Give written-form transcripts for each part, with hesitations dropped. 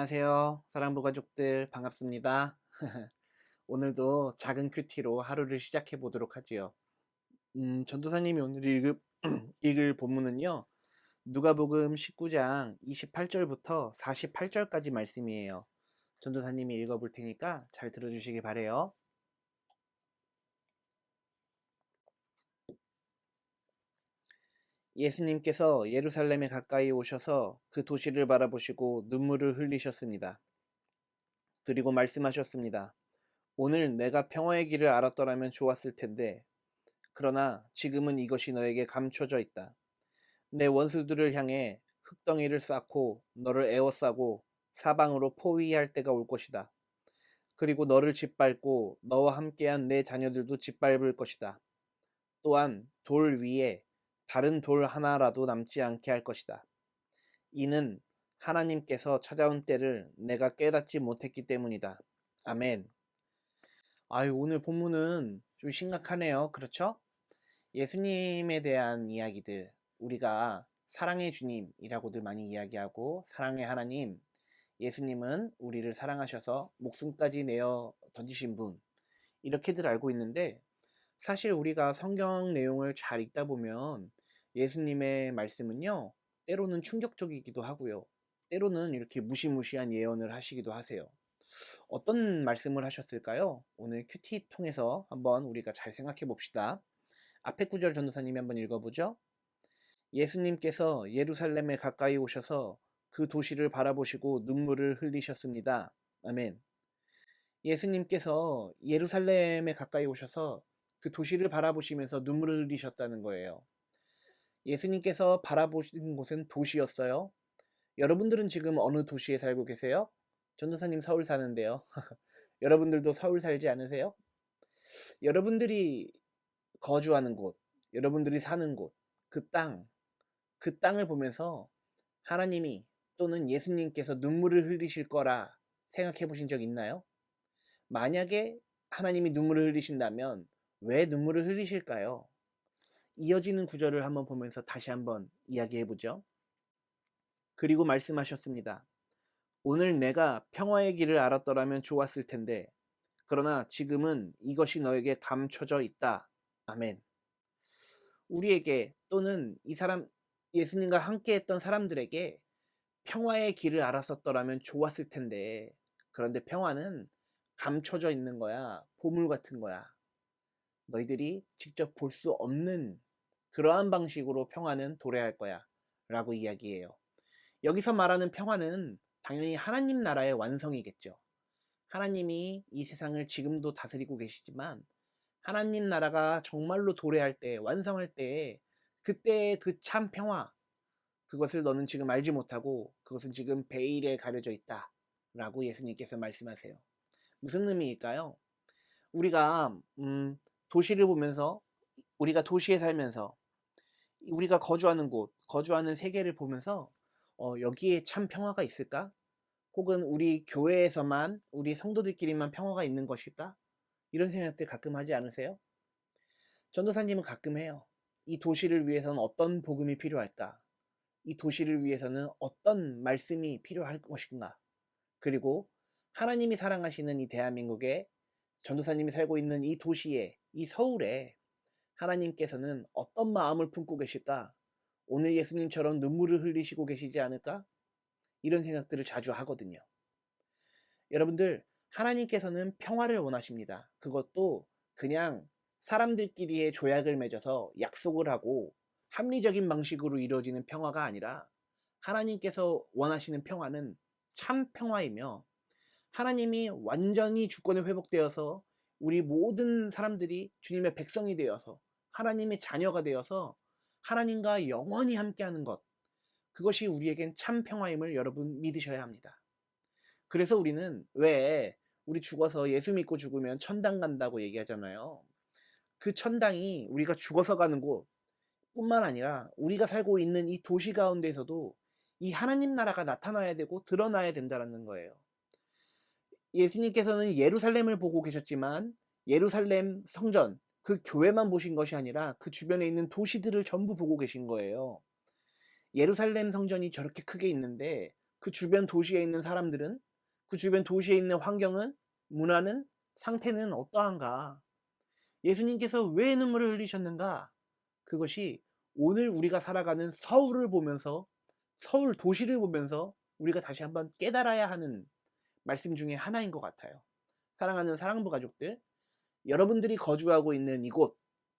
안녕하세요. 사랑부 가족들 반갑습니다. 오늘도 작은 큐티로 하루를 시작해 보도록 하지요. 전도사님이 오늘 읽을, 읽을 본문은요. 누가복음 19장 28절부터 48절까지 말씀이에요. 전도사님이 읽어볼 테니까 잘 들어주시기 바래요. 예수님께서 예루살렘에 가까이 오셔서 그 도시를 바라보시고 눈물을 흘리셨습니다. 그리고 말씀하셨습니다. 오늘 내가 평화의 길을 알았더라면 좋았을 텐데 그러나 지금은 이것이 너에게 감춰져 있다. 내 원수들을 향해 흙덩이를 쌓고 너를 에워싸고 사방으로 포위할 때가 올 것이다. 그리고 너를 짓밟고 너와 함께한 내 자녀들도 짓밟을 것이다. 또한 돌 위에 다른 돌 하나라도 남지 않게 할 것이다. 이는 하나님께서 찾아온 때를 내가 깨닫지 못했기 때문이다. 아멘. 아유, 오늘 본문은 좀 심각하네요. 그렇죠? 예수님에 대한 이야기들, 우리가 사랑의 주님이라고들 많이 이야기하고, 사랑의 하나님, 예수님은 우리를 사랑하셔서 목숨까지 내어 던지신 분, 이렇게들 알고 있는데, 사실 우리가 성경 내용을 잘 읽다 보면 예수님의 말씀은요, 때로는 충격적이기도 하고요. 때로는 이렇게 무시무시한 예언을 하시기도 하세요. 어떤 말씀을 하셨을까요? 오늘 큐티 통해서 한번 우리가 잘 생각해 봅시다. 앞에 구절 전도사님이 한번 읽어보죠. 예수님께서 예루살렘에 가까이 오셔서 그 도시를 바라보시고 눈물을 흘리셨습니다. 아멘. 예수님께서 예루살렘에 가까이 오셔서 그 도시를 바라보시면서 눈물을 흘리셨다는 거예요. 예수님께서 바라보신 곳은 도시였어요. 여러분들은 지금 어느 도시에 살고 계세요? 전도사님 서울 사는데요. 여러분들도 서울 살지 않으세요? 여러분들이 거주하는 곳, 여러분들이 사는 곳, 그 땅을 보면서 하나님이 또는 예수님께서 눈물을 흘리실 거라 생각해 보신 적 있나요? 만약에 하나님이 눈물을 흘리신다면 왜 눈물을 흘리실까요? 이어지는 구절을 한번 보면서 다시 한번 이야기해 보죠. 그리고 말씀하셨습니다. 오늘 내가 평화의 길을 알았더라면 좋았을 텐데 그러나 지금은 이것이 너에게 감춰져 있다. 아멘. 우리에게 또는 이 사람 예수님과 함께 했던 사람들에게 평화의 길을 알았었더라면 좋았을 텐데 그런데 평화는 감춰져 있는 거야. 보물 같은 거야. 너희들이 직접 볼 수 없는 그러한 방식으로 평화는 도래할 거야 라고 이야기해요. 여기서 말하는 평화는 당연히 하나님 나라의 완성이겠죠. 하나님이 이 세상을 지금도 다스리고 계시지만 하나님 나라가 정말로 도래할 때, 완성할 때, 그때의 그 참 평화, 그것을 너는 지금 알지 못하고 그것은 지금 베일에 가려져 있다 라고 예수님께서 말씀하세요. 무슨 의미일까요? 우리가 도시를 보면서 우리가 도시에 살면서 우리가 거주하는 곳, 거주하는 세계를 보면서 여기에 참 평화가 있을까? 혹은 우리 교회에서만 우리 성도들끼리만 평화가 있는 것일까? 이런 생각들 가끔 하지 않으세요? 전도사님은 가끔 해요. 이 도시를 위해서는 어떤 복음이 필요할까? 이 도시를 위해서는 어떤 말씀이 필요할 것인가? 그리고 하나님이 사랑하시는 이 대한민국에 전도사님이 살고 있는 이 도시에, 이 서울에 하나님께서는 어떤 마음을 품고 계실까? 오늘 예수님처럼 눈물을 흘리시고 계시지 않을까? 이런 생각들을 자주 하거든요. 여러분들, 하나님께서는 평화를 원하십니다. 그것도 그냥 사람들끼리의 조약을 맺어서 약속을 하고 합리적인 방식으로 이루어지는 평화가 아니라 하나님께서 원하시는 평화는 참 평화이며 하나님이 완전히 주권이 회복되어서 우리 모든 사람들이 주님의 백성이 되어서 하나님의 자녀가 되어서 하나님과 영원히 함께하는 것, 그것이 우리에겐 참 평화임을 여러분 믿으셔야 합니다. 그래서 우리는 왜 우리 죽어서 예수 믿고 죽으면 천당 간다고 얘기하잖아요. 그 천당이 우리가 죽어서 가는 곳 뿐만 아니라 우리가 살고 있는 이 도시 가운데서도 이 하나님 나라가 나타나야 되고 드러나야 된다는 거예요. 예수님께서는 예루살렘을 보고 계셨지만 예루살렘 성전, 그 교회만 보신 것이 아니라 그 주변에 있는 도시들을 전부 보고 계신 거예요. 예루살렘 성전이 저렇게 크게 있는데 그 주변 도시에 있는 사람들은, 그 주변 도시에 있는 환경은, 문화는, 상태는 어떠한가? 예수님께서 왜 눈물을 흘리셨는가? 그것이 오늘 우리가 살아가는 서울을 보면서, 서울 도시를 보면서 우리가 다시 한번 깨달아야 하는 말씀 중에 하나인 것 같아요. 사랑하는 사랑부 가족들, 여러분들이 거주하고 있는 이곳,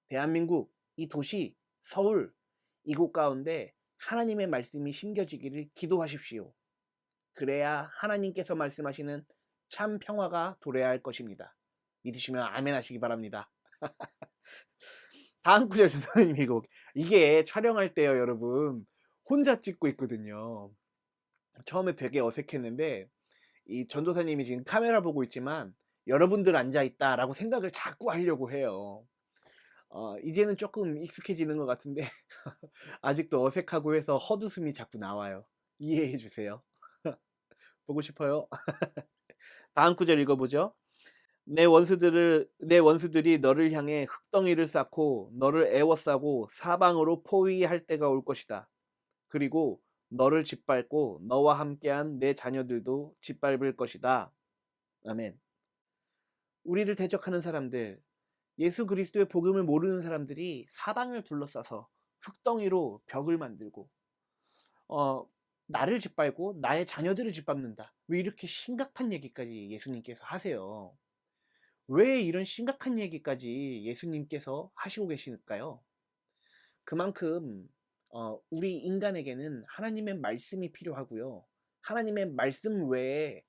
대한민국, 이 도시, 서울, 이곳 가운데 하나님의 말씀이 심겨지기를 기도하십시오. 그래야 하나님께서 말씀하시는 참 평화가 도래할 것입니다. 믿으시면 아멘 하시기 바랍니다. 다음 구절 전도사님이 이게 촬영할 때요, 여러분. 혼자 찍고 있거든요. 처음에 되게 어색했는데, 이 전도사님이 지금 카메라 보고 있지만, 여러분들 앉아있다라고 생각을 자꾸 하려고 해요. 이제는 조금 익숙해지는 것 같은데, 아직도 어색하고 해서 헛웃음이 자꾸 나와요. 이해해 주세요. 보고 싶어요. 다음 구절 읽어보죠. 내 원수들이 너를 향해 흙덩이를 쌓고 너를 애워싸고 사방으로 포위할 때가 올 것이다. 그리고 너를 짓밟고 너와 함께한 내 자녀들도 짓밟을 것이다. 아멘. 우리를 대적하는 사람들, 예수 그리스도의 복음을 모르는 사람들이 사방을 둘러싸서 흙덩이로 벽을 만들고 나를 짓밟고 나의 자녀들을 짓밟는다. 왜 이렇게 심각한 얘기까지 예수님께서 하세요? 왜 이런 심각한 얘기까지 예수님께서 하시고 계실까요? 그만큼 우리 인간에게는 하나님의 말씀이 필요하고요. 하나님의 말씀 외에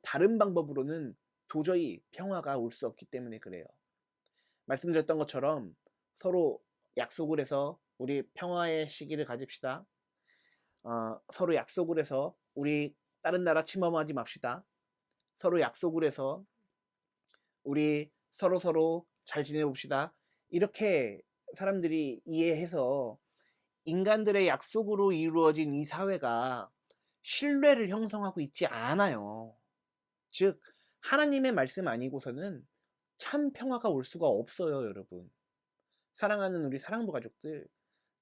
다른 방법으로는 도저히 평화가 올 수 없기 때문에 그래요. 말씀드렸던 것처럼 서로 약속을 해서 우리 평화의 시기를 가집시다. 서로 약속을 해서 우리 다른 나라 침범하지 맙시다. 서로 약속을 해서 우리 서로 잘 지내봅시다. 이렇게 사람들이 이해해서 인간들의 약속으로 이루어진 이 사회가 신뢰를 형성하고 있지 않아요. 즉 하나님의 말씀 아니고서는 참 평화가 올 수가 없어요, 여러분. 사랑하는 우리 사랑부 가족들,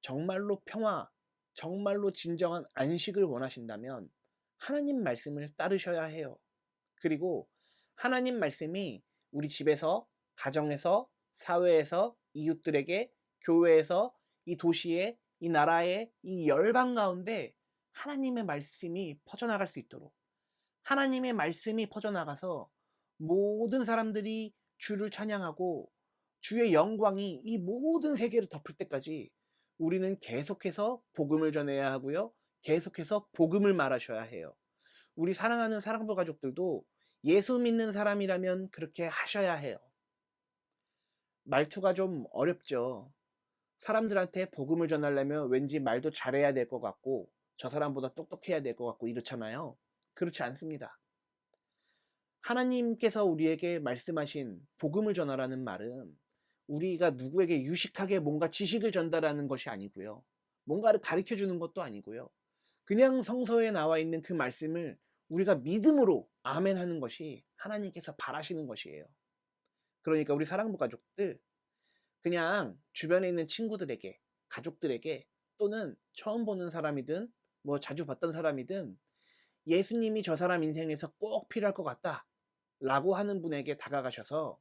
정말로 평화, 정말로 진정한 안식을 원하신다면 하나님 말씀을 따르셔야 해요. 그리고 하나님 말씀이 우리 집에서, 가정에서, 사회에서, 이웃들에게, 교회에서, 이 도시에, 이 나라에, 이 열방 가운데 하나님의 말씀이 퍼져나갈 수 있도록, 하나님의 말씀이 퍼져나가서 모든 사람들이 주를 찬양하고 주의 영광이 이 모든 세계를 덮을 때까지 우리는 계속해서 복음을 전해야 하고요. 계속해서 복음을 말하셔야 해요. 우리 사랑하는 사랑부 가족들도 예수 믿는 사람이라면 그렇게 하셔야 해요. 말투가 좀 어렵죠. 사람들한테 복음을 전하려면 왠지 말도 잘해야 될 것 같고 저 사람보다 똑똑해야 될 것 같고 이렇잖아요. 그렇지 않습니다. 하나님께서 우리에게 말씀하신 복음을 전하라는 말은 우리가 누구에게 유식하게 뭔가 지식을 전달하는 것이 아니고요. 뭔가를 가르쳐 주는 것도 아니고요. 그냥 성서에 나와 있는 그 말씀을 우리가 믿음으로 아멘 하는 것이 하나님께서 바라시는 것이에요. 그러니까 우리 사랑부 가족들, 그냥 주변에 있는 친구들에게, 가족들에게, 또는 처음 보는 사람이든 뭐 자주 봤던 사람이든 예수님이 저 사람 인생에서 꼭 필요할 것 같다 라고 하는 분에게 다가가셔서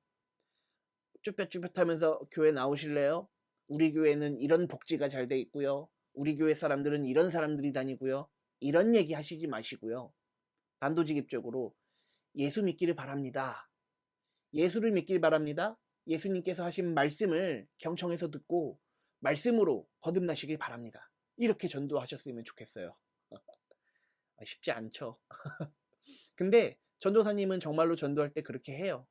쭈뼛쭈뼛하면서 교회 나오실래요? 우리 교회는 이런 복지가 잘 돼 있고요. 우리 교회 사람들은 이런 사람들이 다니고요. 이런 얘기 하시지 마시고요. 단도직입적으로 예수 믿기를 바랍니다. 예수를 믿길 바랍니다. 예수님께서 하신 말씀을 경청해서 듣고 말씀으로 거듭나시길 바랍니다. 이렇게 전도하셨으면 좋겠어요. 쉽지 않죠. 근데 전도사님은 정말로 전도할 때 그렇게 해요.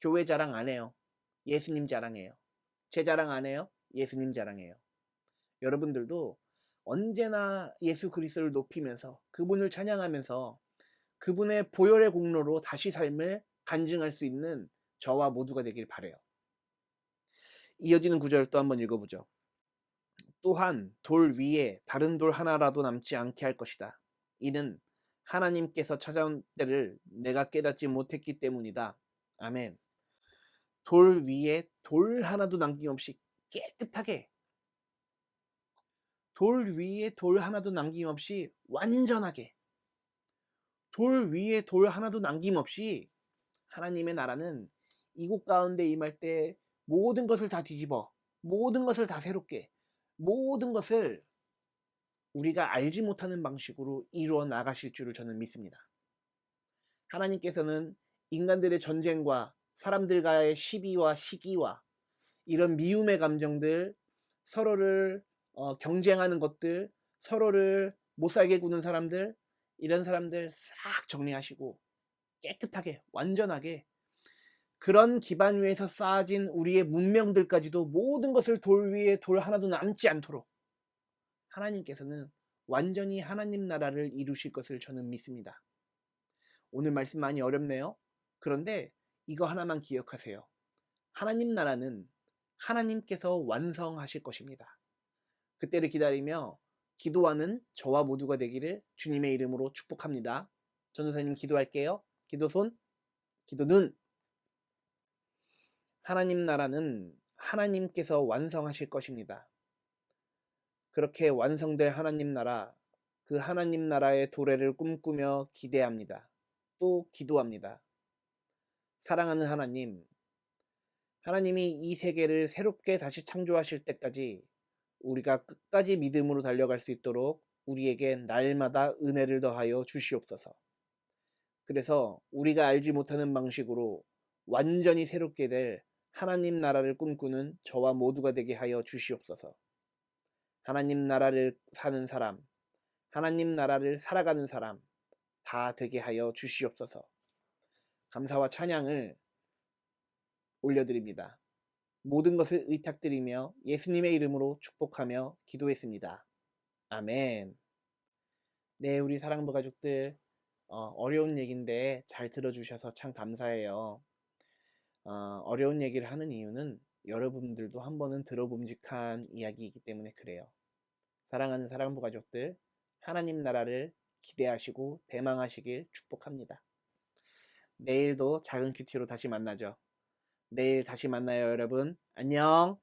교회 자랑 안 해요. 예수님 자랑해요. 제 자랑 안 해요. 예수님 자랑해요. 여러분들도 언제나 예수 그리스도를 높이면서 그분을 찬양하면서 그분의 보혈의 공로로 다시 삶을 간증할 수 있는 저와 모두가 되길 바라요. 이어지는 구절 또 한번 읽어보죠. 또한 돌 위에 다른 돌 하나라도 남지 않게 할 것이다. 이는 하나님께서 찾아온 때를 내가 깨닫지 못했기 때문이다. 아멘. 돌 위에 돌 하나도 남김없이 깨끗하게, 돌 위에 돌 하나도 남김없이 완전하게, 돌 위에 돌 하나도 남김없이 하나님의 나라는 이곳 가운데 임할 때 모든 것을 다 뒤집어, 모든 것을 다 새롭게, 모든 것을 우리가 알지 못하는 방식으로 이루어 나가실 줄을 저는 믿습니다. 하나님께서는 인간들의 전쟁과 사람들과의 시비와 시기와 이런 미움의 감정들, 서로를 경쟁하는 것들, 서로를 못살게 구는 사람들, 이런 사람들 싹 정리하시고 깨끗하게, 완전하게 그런 기반 위에서 쌓아진 우리의 문명들까지도 모든 것을 돌 위에 돌 하나도 남지 않도록 하나님께서는 완전히 하나님 나라를 이루실 것을 저는 믿습니다. 오늘 말씀 많이 어렵네요. 그런데 이거 하나만 기억하세요. 하나님 나라는 하나님께서 완성하실 것입니다. 그때를 기다리며 기도하는 저와 모두가 되기를 주님의 이름으로 축복합니다. 전도사님 기도할게요. 기도손, 기도눈. 하나님 나라는 하나님께서 완성하실 것입니다. 그렇게 완성될 하나님 나라, 그 하나님 나라의 도래를 꿈꾸며 기대합니다. 또 기도합니다. 사랑하는 하나님, 하나님이 이 세계를 새롭게 다시 창조하실 때까지 우리가 끝까지 믿음으로 달려갈 수 있도록 우리에게 날마다 은혜를 더하여 주시옵소서. 그래서 우리가 알지 못하는 방식으로 완전히 새롭게 될 하나님 나라를 꿈꾸는 저와 모두가 되게 하여 주시옵소서. 하나님 나라를 사는 사람, 하나님 나라를 살아가는 사람 다 되게 하여 주시옵소서. 감사와 찬양을 올려드립니다. 모든 것을 의탁드리며 예수님의 이름으로 축복하며 기도했습니다. 아멘. 네, 우리 사랑부 가족들, 어려운 얘기인데 잘 들어주셔서 참 감사해요. 어려운 얘기를 하는 이유는 여러분들도 한 번은 들어봄직한 이야기이기 때문에 그래요. 사랑하는 사랑부 가족들, 하나님 나라를 기대하시고 대망하시길 축복합니다. 내일도 작은 큐티로 다시 만나죠. 내일 다시 만나요, 여러분. 안녕.